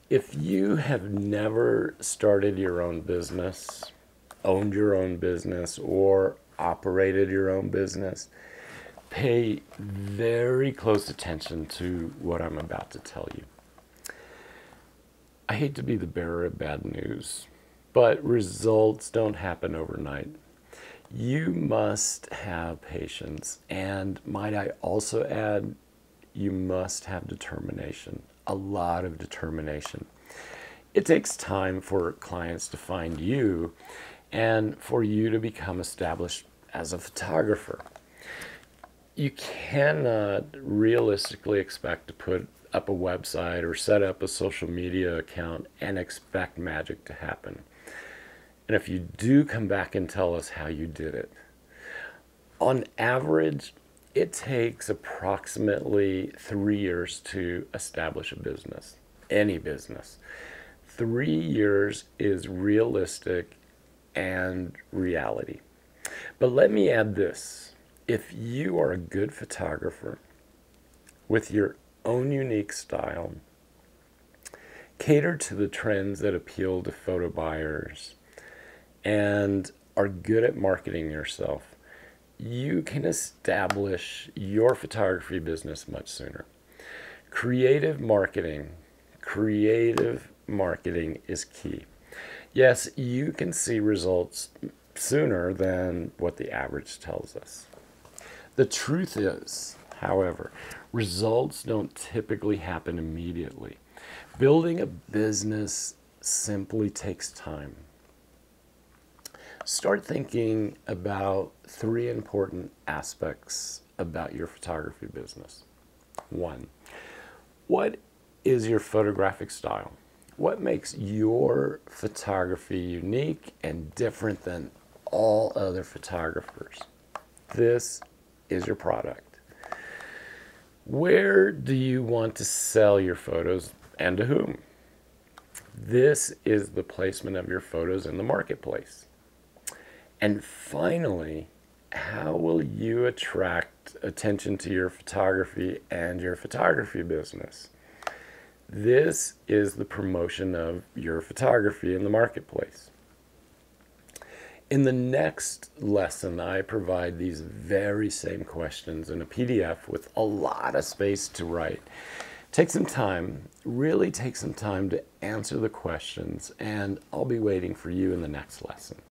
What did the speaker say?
If you have never started your own business, owned your own business, or operated your own business, pay very close attention to what I'm about to tell you. I hate to be the bearer of bad news, but results don't happen overnight. You must have patience, and might I also add, you must have determination, a lot of determination. It takes time for clients to find you and for you to become established as a photographer. You cannot realistically expect to put up a website or set up a social media account and expect magic to happen. And if you do come back and tell us how you did it, on average, it takes approximately 3 years to establish a business, any business. 3 years is realistic and reality. But let me add this. If you are a good photographer with your own unique style, cater to the trends that appeal to photo buyers, and are good at marketing yourself, you can establish your photography business much sooner. Creative marketing is key. Yes, you can see results sooner than what the average tells us. The truth is, however, results don't typically happen immediately. Building a business simply takes time. Start thinking about 3 important aspects about your photography business. 1, what is your photographic style? What makes your photography unique and different than all other photographers? This is your product. Where do you want to sell your photos and to whom? This is the placement of your photos in the marketplace. And finally, how will you attract attention to your photography and your photography business? This is the promotion of your photography in the marketplace. In the next lesson, I provide these very same questions in a PDF with a lot of space to write. Take some time, really take some time to answer the questions, and I'll be waiting for you in the next lesson.